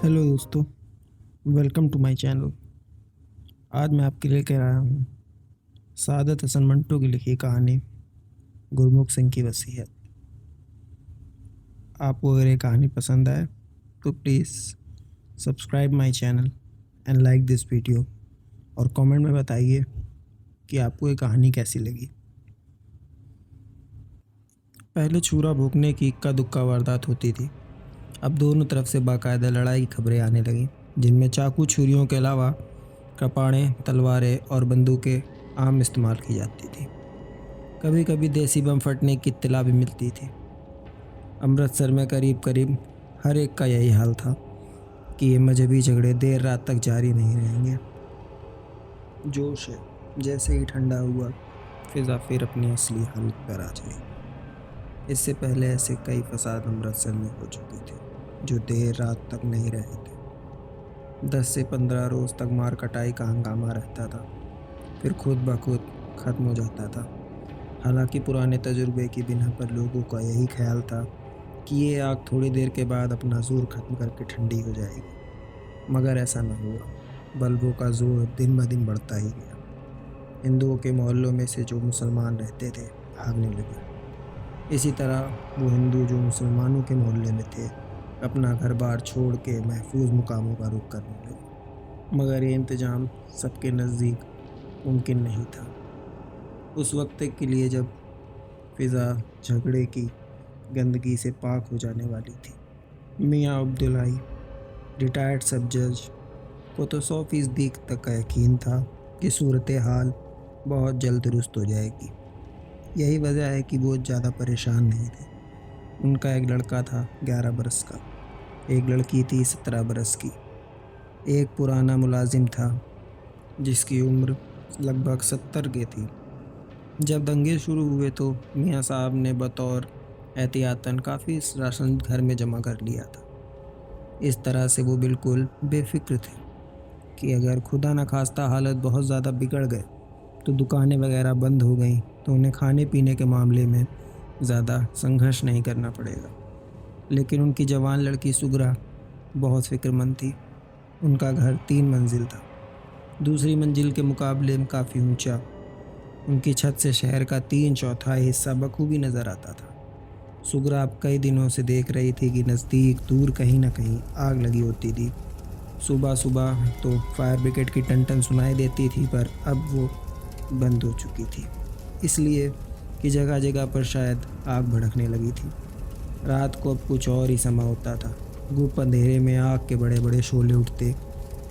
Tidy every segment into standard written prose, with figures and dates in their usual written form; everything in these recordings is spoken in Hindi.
हेलो दोस्तों, वेलकम टू माय चैनल। आज मैं आपके लिए कह रहा हूँ सादत हसन मंटो की लिखी कहानी गुरमुख सिंह की वसीयत। आपको अगर ये कहानी पसंद आए तो please subscribe my channel and like this video और कमेंट में बताइए कि आपको ये कहानी कैसी लगी। पहले छुरा भोंकने की इक्का दुक्का वारदात होती थी, अब दोनों तरफ से बाकायदा लड़ाई की खबरें आने लगीं, जिनमें चाकू छुरियों के अलावा कृपाणें, तलवारें और बंदूकें आम इस्तेमाल की जाती थी। कभी कभी देसी बम फटने की इत्तला भी मिलती थी। अमृतसर में करीब करीब हर एक का यही हाल था कि ये मजहबी झगड़े देर रात तक जारी नहीं रहेंगे। जोश है, जैसे ही ठंडा हुआ फिज़ा फिर अपनी असली हालत पर आ जाएगी। इससे पहले ऐसे कई फसाद अमृतसर में हो चुके थे जो देर रात तक नहीं रहे थे। 10 से 15 रोज़ तक मार कटाई का हंगामा रहता था, फिर खुद ब खुद ख़त्म हो जाता था। हालांकि पुराने तजुर्बे की बिना पर लोगों का यही ख्याल था कि ये आग थोड़ी देर के बाद अपना जोर ख़त्म करके ठंडी हो जाएगी, मगर ऐसा न हुआ। बल्बों का जोर दिन ब दिन बढ़ता ही गया। हिंदुओं के मोहल्लों में से जो मुसलमान रहते थे भागने लगे। इसी तरह वो हिंदू जो मुसलमानों के मोहल्ले में थे अपना घर बार छोड़ के महफूज मुकामों का रुख करने लगे, मगर ये इंतज़ाम सबके नज़दीक मुमकिन नहीं था। उस वक्त के लिए जब फ़िज़ा झगड़े की गंदगी से पाक हो जाने वाली थी, मियाँ अब्दुल्लाई रिटायर्ड सब जज को तो 100% तक का यकीन था कि सूरत हाल बहुत जल्द दुरुस्त हो जाएगी। यही वजह है कि वो ज़्यादा परेशान नहीं थे। उनका एक लड़का था 11 बरस का, एक लड़की थी 17 बरस की, एक पुराना मुलाजिम था जिसकी उम्र लगभग 70 की थी। जब दंगे शुरू हुए तो मियाँ साहब ने बतौर एहतियातन काफ़ी राशन घर में जमा कर लिया था। इस तरह से वो बिल्कुल बेफिक्र थे कि अगर खुदा न खास्ता हालत बहुत ज़्यादा बिगड़ गए तो दुकानें वगैरह बंद हो गई तो उन्हें खाने पीने के मामले में ज़्यादा संघर्ष नहीं करना पड़ेगा। लेकिन उनकी जवान लड़की सुगरा बहुत फ़िक्रमंद थी। उनका घर 3 मंजिल था, दूसरी मंजिल के मुकाबले में काफ़ी ऊंचा। उनकी छत से शहर का 3/4 हिस्सा बखूबी नज़र आता था। सुगरा अब कई दिनों से देख रही थी कि नज़दीक दूर कहीं ना कहीं आग लगी होती थी। सुबह सुबह तो फायर ब्रिगेड की टन सुनाई देती थी, पर अब वो बंद हो चुकी थी, इसलिए कि जगह जगह पर शायद आग भड़कने लगी थी। रात को अब कुछ और ही समा होता था। गुप्त अंधेरे में आग के बड़े बड़े शोले उठते,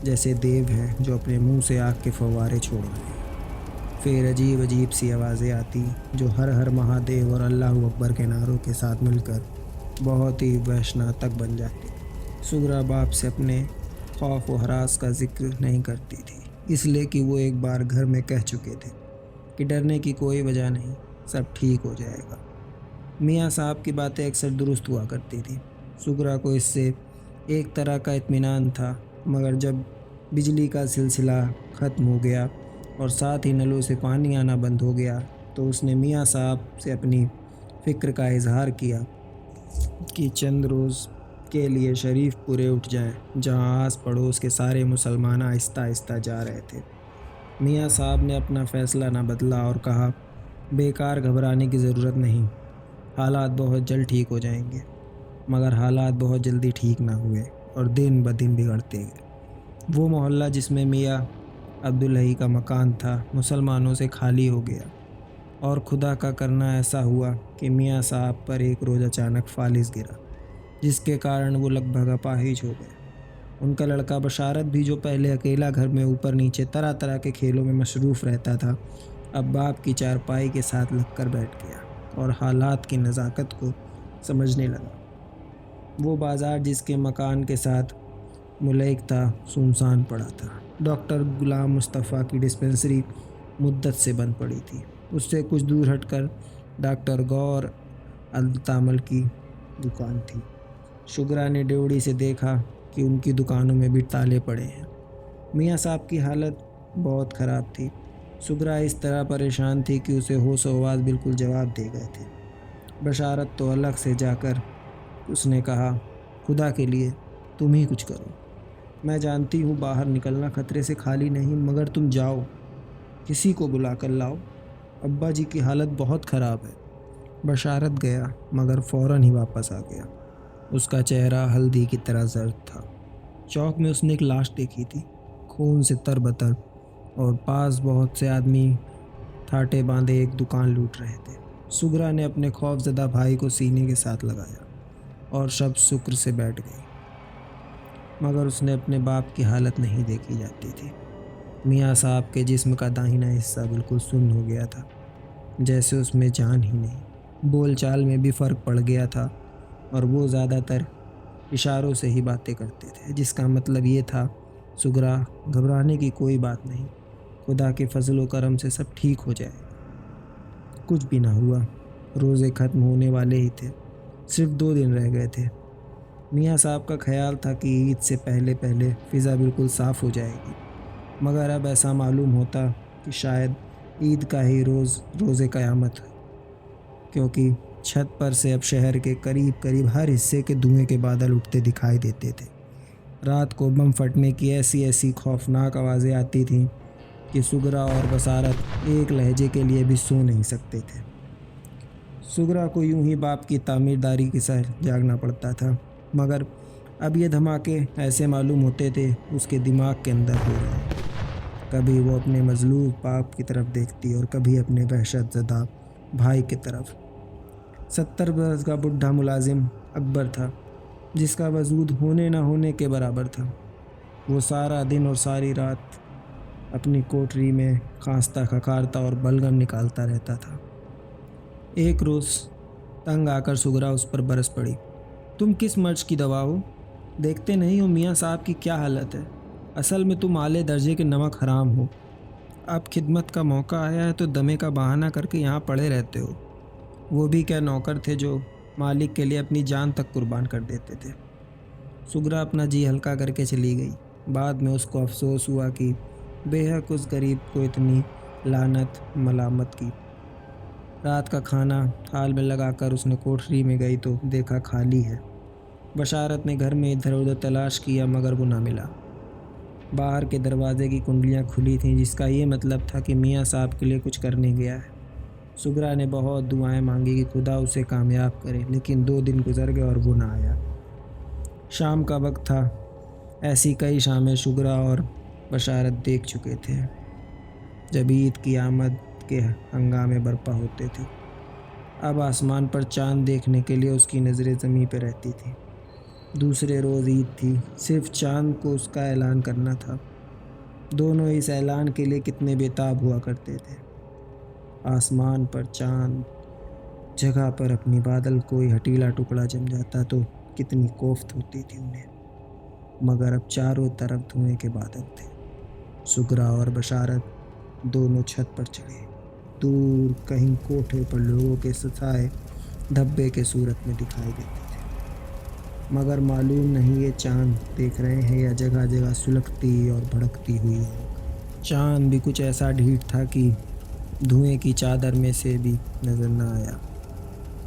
जैसे देव हैं जो अपने मुंह से आग के फव्वारे छोड़ रहे हैं। फिर अजीब अजीब सी आवाज़ें आती जो हर हर महादेव और अल्लाह अकबर के नारों के साथ मिलकर बहुत ही वहशनातक बन जाती। सुगरा बाप से अपने खौफ व हरास का जिक्र नहीं करती थी, इसलिए कि वो एक बार घर में कह चुके थे कि डरने की कोई वजह नहीं, सब ठीक हो जाएगा। मियाँ साहब की बातें अक्सर दुरुस्त हुआ करती थी। सुगरा को इससे एक तरह का इत्मीनान था, मगर जब बिजली का सिलसिला ख़त्म हो गया और साथ ही नलों से पानी आना बंद हो गया तो उसने मियाँ साहब से अपनी फ़िक्र का इजहार किया कि चंद रोज़ के लिए शरीफ पूरे उठ जाएं, जहां आस पड़ोस के सारे मुसलमान आहिस्ता आहिस्ता जा रहे थे। मियाँ साहब ने अपना फ़ैसला न बदला और कहा, बेकार घबराने की ज़रूरत नहीं, हालात बहुत जल्द ठीक हो जाएंगे। मगर हालात बहुत जल्दी ठीक ना हुए और दिन ब दिन बिगड़ते गए। वो मोहल्ला जिसमें मियाँ अब्दुल्लाई का मकान था मुसलमानों से खाली हो गया और खुदा का करना ऐसा हुआ कि मियाँ साहब पर एक रोज़ अचानक फालिस गिरा, जिसके कारण वो लगभग अपाहिज हो गए। उनका लड़का बशारत भी, जो पहले अकेला घर में ऊपर नीचे तरह तरह के खेलों में मशरूफ़ रहता था, अब बाप की चारपाई के साथ लगकर बैठ गया और हालात की नज़ाकत को समझने लगा। वो बाज़ार जिसके मकान के साथ मुल्क था सुनसान पड़ा था। डॉक्टर गुलाम मुस्तफ़ा की डिस्पेंसरी मुद्दत से बंद पड़ी थी। उससे कुछ दूर हटकर डॉक्टर गौर अलतामल की दुकान थी। शुगरा ने ड्योढ़ी से देखा कि उनकी दुकानों में भी ताले पड़े हैं। मियाँ साहब की हालत बहुत ख़राब थी। शुगरा इस तरह परेशान थी कि उसे होश व हवास बिल्कुल जवाब दे गए थे। बशारत तो अलग से जाकर उसने कहा, खुदा के लिए तुम ही कुछ करो। मैं जानती हूँ बाहर निकलना खतरे से खाली नहीं, मगर तुम जाओ, किसी को बुला कर लाओ। अब्बा जी की हालत बहुत ख़राब है। बशारत गया मगर फ़ौरन ही वापस आ गया। उसका चेहरा हल्दी की तरह जर्द था। चौक में उसने एक लाश देखी थी, खून से तरबतर, और पास बहुत से आदमी ठाटे बांधे एक दुकान लूट रहे थे। सुगरा ने अपने खौफजदा भाई को सीने के साथ लगाया और शब शुक्र से बैठ गई, मगर उसने अपने बाप की हालत नहीं देखी जाती थी। मियाँ साहब के जिस्म का दाहिना हिस्सा बिल्कुल सुन्न हो गया था, जैसे उसमें जान ही नहीं। बोलचाल में भी फ़र्क पड़ गया था और वो ज़्यादातर इशारों से ही बातें करते थे, जिसका मतलब ये था, सुगरा, घबराने की कोई बात नहीं, खुदा के फजल व करम से सब ठीक हो जाएगा। कुछ भी ना हुआ। रोज़े ख़त्म होने वाले ही थे, सिर्फ 2 दिन रह गए थे। मियाँ साहब का ख्याल था कि ईद से पहले पहले फ़िज़ा बिल्कुल साफ़ हो जाएगी, मगर अब ऐसा मालूम होता कि शायद ईद का ही रोज़े क़यामत है, क्योंकि छत पर से अब शहर के करीब करीब हर हिस्से के धुएं के बादल उठते दिखाई देते थे। रात को बम फटने की ऐसी ऐसी खौफनाक आवाज़ें आती थीं कि सुगरा और बसारत एक लहजे के लिए भी सो नहीं सकते थे। सुगरा को यूं ही बाप की तामीरदारी के साथ जागना पड़ता था, मगर अब ये धमाके ऐसे मालूम होते थे उसके दिमाग के अंदर हो रहे हैं। कभी वो अपने मजलूम बाप की तरफ देखती और कभी अपने वहशतज़दा भाई की तरफ। 70 बरस का बुढ़ा मुलाजिम अकबर था, जिसका वजूद होने ना होने के बराबर था। वो सारा दिन और सारी रात अपनी कोठरी में खांसता खखारता और बलगम निकालता रहता था। एक रोज़ तंग आकर सुगरा उस पर बरस पड़ी। तुम किस मर्ज की दवा हो? देखते नहीं हो मियाँ साहब की क्या हालत है? असल में तुम आले दर्जे के नमक हराम हो। अब खिदमत का मौका आया है तो दमे का बहाना करके यहाँ पड़े रहते हो। वो भी क्या नौकर थे जो मालिक के लिए अपनी जान तक कुर्बान कर देते थे। सुगरा अपना जी हल्का करके चली गई। बाद में उसको अफसोस हुआ कि बेहक उस गरीब को इतनी लानत मलामत की। रात का खाना थाल में लगाकर उसने कोठरी में गई तो देखा खाली है। बशारत ने घर में इधर उधर तलाश किया, मगर वो ना मिला। बाहर के दरवाजे की कुंडलियां खुली थीं, जिसका ये मतलब था कि मियाँ साहब के लिए कुछ करने गया है। सुगरा ने बहुत दुआएं मांगी कि खुदा उसे कामयाब करे, लेकिन 2 दिन गुजर गए और वो ना आया। शाम का वक्त था। ऐसी कई शामें सुगरा और बशारत देख चुके थे, जब ईद की आमद के हंगामे बरपा होते थे। अब आसमान पर चांद देखने के लिए उसकी नज़रें ज़मीं पर रहती थी। दूसरे रोज़ ईद थी, सिर्फ चांद को उसका ऐलान करना था। दोनों इस ऐलान के लिए कितने बेताब हुआ करते थे। आसमान पर चांद, जगह पर अपनी बादल कोई हटीला टुकड़ा जम जाता तो कितनी कोफ्त होती थी उन्हें। मगर अब चारों तरफ धुएं के बादल थे। सुगरा और बशारत दोनों छत पर चढ़े। दूर कहीं कोठे पर लोगों के सताए धब्बे के सूरत में दिखाई देते थे, मगर मालूम नहीं ये चांद देख रहे हैं या जगह जगह सुलगती और भड़कती हुई आग। चांद भी कुछ ऐसा ढीठ था कि धुएं की चादर में से भी नजर न आया।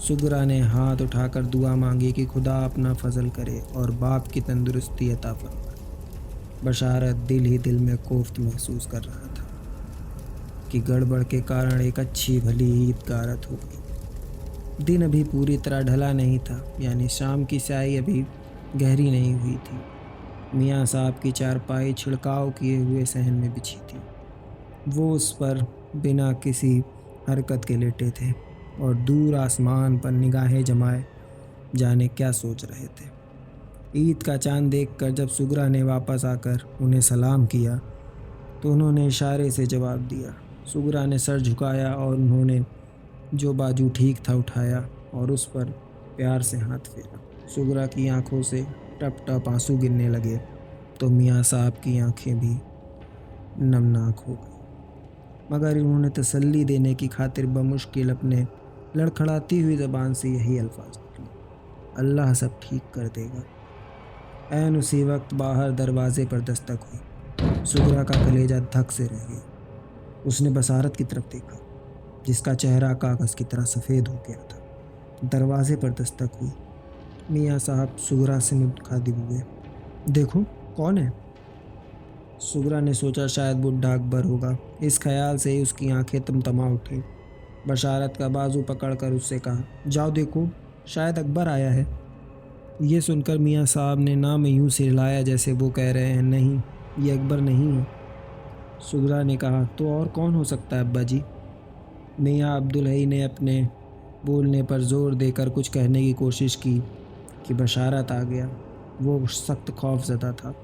सुगरा ने हाथ उठाकर दुआ मांगी कि खुदा अपना फजल करे और बाप की तंदुरुस्ती अता फरमाए। बशारत दिल ही दिल में कोफ्त महसूस कर रहा था कि गड़बड़ के कारण एक अच्छी भली ईद गारत हो गई। दिन अभी पूरी तरह ढला नहीं था, यानी शाम की स्याही अभी गहरी नहीं हुई थी। मियाँ साहब की चारपाई छिड़काव किए हुए सहन में बिछी थी। वो उस पर बिना किसी हरकत के लेटे थे और दूर आसमान पर निगाहें जमाए जाने क्या सोच रहे थे। ईद का चांद देखकर जब सुगरा ने वापस आकर उन्हें सलाम किया तो उन्होंने इशारे से जवाब दिया। सुगरा ने सर झुकाया और उन्होंने जो बाजू ठीक था उठाया और उस पर प्यार से हाथ फेरा। सुगरा की आंखों से टप टप आंसू गिरने लगे तो मियाँ साहब की आंखें भी नमनाक हो गई, मगर उन्होंने तसल्ली देने की खातिर बमुश्किल अपने लड़खड़ाती हुई ज़बान से यही अल्फाज निकले, अल्लाह सब ठीक कर देगा। ऐन उसी वक्त बाहर दरवाजे पर दस्तक हुई। सुगरा का कलेजा धक से रह गया। उसने बसारत की तरफ देखा जिसका चेहरा कागज़ की तरह सफ़ेद हो गया था। दरवाजे पर दस्तक हुई। मियाँ साहब सुगरा से मुखातिब हुए। देखो कौन है? सुगरा ने सोचा शायद बुढ़ा अकबर होगा। इस ख्याल से ही उसकी आंखें तमतमा उठी। बशारत का बाजू पकड़कर उससे कहा, जाओ देखो, शायद अकबर आया है। ये सुनकर मियाँ साहब ने नाम यूँ से हिलाया जैसे वो कह रहे हैं, नहीं, ये अकबर नहीं है। सुगरा ने कहा, तो और कौन हो सकता है अब्बा जी? मियाँ अब्दुल हई ने अपने बोलने पर ज़ोर देकर कुछ कहने की कोशिश की कि बशारत आ गया। वो सख्त खौफज़दा था।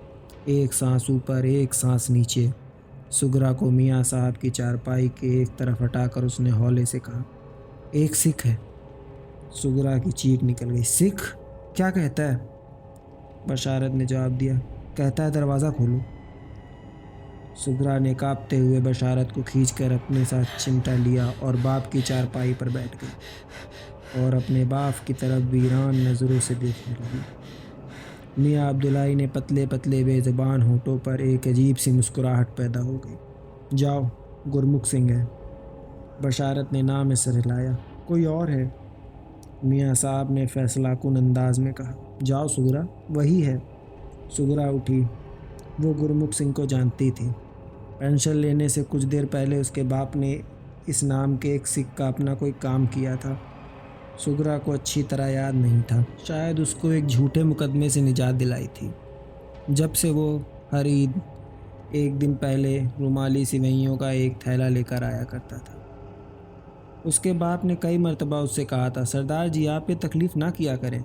एक सांस ऊपर एक सांस नीचे। सुगरा को मियाँ साहब की चारपाई के एक तरफ हटाकर उसने हौले से कहा, एक सिख है। सुगरा की चीख निकल गई, सिख? क्या कहता है? बशारत ने जवाब दिया, कहता है दरवाज़ा खोलो। सुगरा ने कांपते हुए बशारत को खींचकर अपने साथ चिमटा लिया और बाप की चारपाई पर बैठ गई और अपने बाप की तरफ वीरान नज़रों से देखने लगी। मियाँ अब्दुल्लाई ने पतले पतले बेज़बान होठों पर एक अजीब सी मुस्कुराहट पैदा हो गई। जाओ, गुरमुख सिंह है। बशारत ने नाम में सर हिलाया। कोई और है? मियाँ साहब ने फैसलाकुन अंदाज में कहा, जाओ सुगरा, वही है। सुगरा उठी। वो गुरमुख सिंह को जानती थी। पेंशन लेने से कुछ देर पहले उसके बाप ने इस नाम के एक सिख का अपना कोई काम किया था। सुगरा को अच्छी तरह याद नहीं था। शायद उसको एक झूठे मुकदमे से निजात दिलाई थी जब से वो हर ईद एक दिन पहले रुमाली सिवैयों का एक थैला लेकर आया करता था। उसके बाप ने कई मर्तबा उससे कहा था, सरदार जी आप ये तकलीफ़ ना किया करें,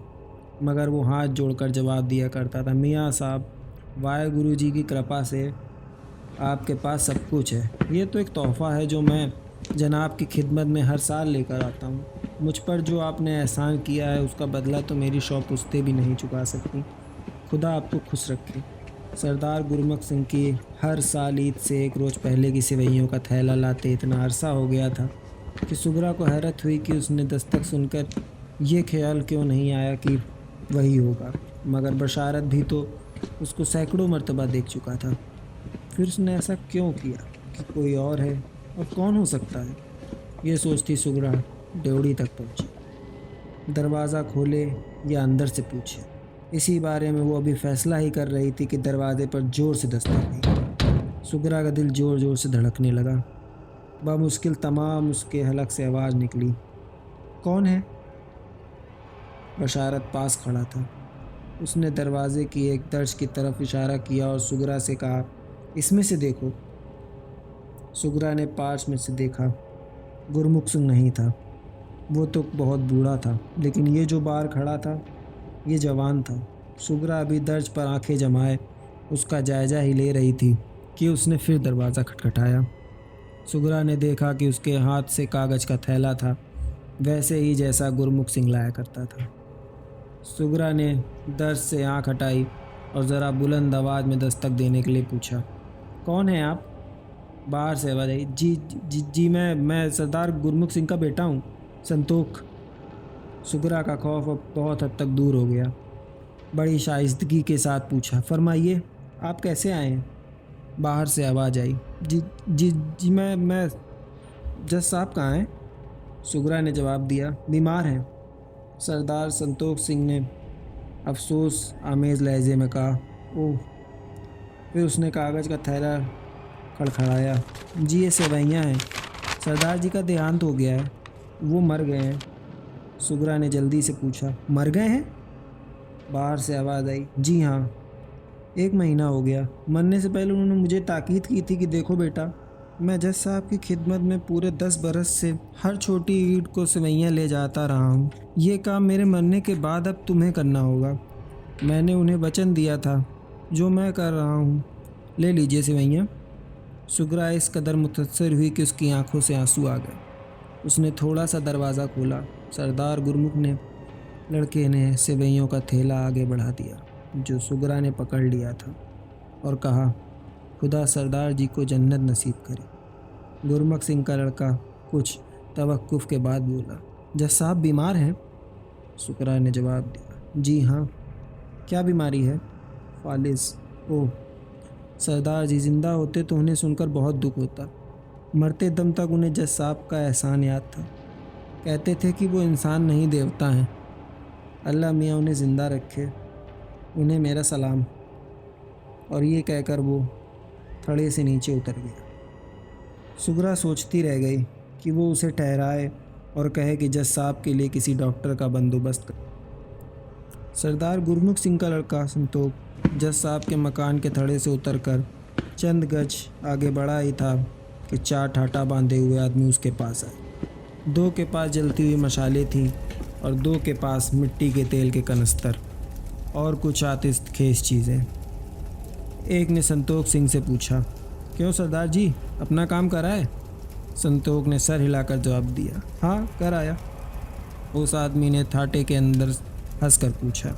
मगर वो हाथ जोड़कर जवाब दिया करता था, मियाँ साहब, वाहेगुरु जी की कृपा से आपके पास सब कुछ है। ये तो एक तोहफ़ा है जो मैं जनाब की खिदमत में हर साल लेकर आता हूँ। मुझ पर जो आपने एहसान किया है उसका बदला तो मेरी शौ पुश्तें भी नहीं चुका सकती। खुदा आपको खुश रखे। सरदार गुरमुख सिंह की हर साल ईद से एक रोज़ पहले की सिवैयों का थैला लाते इतना अरसा हो गया था कि सुगरा को हैरत हुई कि उसने दस्तक सुनकर ये ख्याल क्यों नहीं आया कि वही होगा, मगर बशारत भी तो उसको सैकड़ों मर्तबा देख चुका था। फिर उसने ऐसा क्यों किया कि कोई और है, और कौन हो सकता है? ये सोचती सुगरा ड्योढ़ी तक पहुंची। दरवाज़ा खोले या अंदर से पूछे, इसी बारे में वो अभी फैसला ही कर रही थी कि दरवाजे पर ज़ोर से दस्तक हुई। सुगरा का दिल ज़ोर ज़ोर से धड़कने लगा। बामुश्किल तमाम उसके हलक से आवाज़ निकली, कौन है? बशारत पास खड़ा था। उसने दरवाजे की एक दर्ज की तरफ इशारा किया और सुगरा से कहा, इसमें से देखो। सुगरा ने पास में से देखा। गुरमुख सिंह नहीं था। वो तो बहुत बूढ़ा था, लेकिन ये जो बाहर खड़ा था ये जवान था। सुगरा अभी दर्ज पर आंखें जमाए उसका जायज़ा ही ले रही थी कि उसने फिर दरवाज़ा खटखटाया। सुगरा ने देखा कि उसके हाथ से कागज़ का थैला था, वैसे ही जैसा गुरमुख सिंह लाया करता था। सुगरा ने दर्ज से आँख हटाई और ज़रा बुलंद आवाज़ में दस्तक देने के लिए पूछा, कौन है आप? बाहर से आवाज़ आई, जी मैं सरदार गुरमुख सिंह का बेटा हूँ, संतोख। सुगरा का खौफ अब बहुत हद तक दूर हो गया। बड़ी शाइस्तगी के साथ पूछा, फरमाइए आप कैसे आए हैं? बाहर से आवाज़ आई, जी मैं जज साहब कहाँ हैं? सुगरा ने जवाब दिया, बीमार हैं। सरदार संतोख सिंह ने अफसोस आमेज़ लहजे में कहा, ओह। फिर उसने कागज़ का थैला खड़खड़ाया, जी ये सेवैयाँ हैं, सरदार जी का देहांत हो गया है, वो मर गए हैं। सुगरा ने जल्दी से पूछा, मर गए हैं? बाहर से आवाज़ आई, जी हाँ, 1 महीना हो गया। मरने से पहले उन्होंने मुझे ताकीद की थी कि देखो बेटा, मैं जज साहब की खिदमत में पूरे 10 बरस से हर छोटी ईंट को सेवैयाँ ले जाता रहा हूँ। ये काम मेरे मरने के बाद अब तुम्हें करना होगा। मैंने उन्हें वचन दिया था, जो मैं कर रहा हूँ। ले लीजिए सेवैयाँ। सुगरा इस कदर मुतअस्सिर हुई कि उसकी आंखों से आंसू आ गए। उसने थोड़ा सा दरवाज़ा खोला। सरदार गुरमुख ने लड़के ने सेवइयों का थैला आगे बढ़ा दिया जो सुगरा ने पकड़ लिया था और कहा, खुदा सरदार जी को जन्नत नसीब करे। गुरमुख सिंह का लड़का कुछ तवक्कुफ के बाद बोला, जज साहब बीमार हैं? सुगरा ने जवाब दिया, जी हाँ। क्या बीमारी है? फालिस। ओह, सरदार जी जिंदा होते तो उन्हें सुनकर बहुत दुख होता। मरते दम तक उन्हें जज साहब का एहसान याद था। कहते थे कि वो इंसान नहीं देवता हैं। अल्लाह मियाँ उन्हें ज़िंदा रखे। उन्हें मेरा सलाम। और ये कहकर वो थड़े से नीचे उतर गया। सुगरा सोचती रह गई कि वो उसे ठहराए और कहे कि जज साहब के लिए किसी डॉक्टर का बंदोबस्त कर। सरदार गुरमुख सिंह का लड़का संतोष जज साहब के मकान के थड़े से उतरकर चंद गज आगे बढ़ा ही था कि 4 ठाठा बांधे हुए आदमी उसके पास आए। 2 के पास जलती हुई मशालें थी और 2 के पास मिट्टी के तेल के कनस्तर और कुछ आतिशखेज चीज़ें। एक ने संतोष सिंह से पूछा, क्यों सरदार जी, अपना काम कराए? संतोष ने सर हिलाकर जवाब दिया, हाँ कर आया। उस आदमी ने थाटे के अंदर हंसकर पूछा,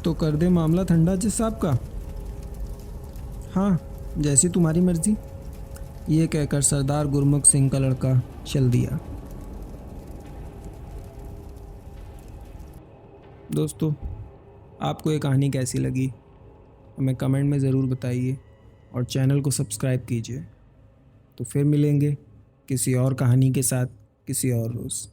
तो कर दे मामला ठंडा जज साहब का? हाँ, जैसी तुम्हारी मर्जी। ये कहकर सरदार गुरमुख सिंह का लड़का चल दिया। दोस्तों, आपको ये कहानी कैसी लगी हमें कमेंट में ज़रूर बताइए और चैनल को सब्सक्राइब कीजिए। तो फिर मिलेंगे किसी और कहानी के साथ किसी और रोज़।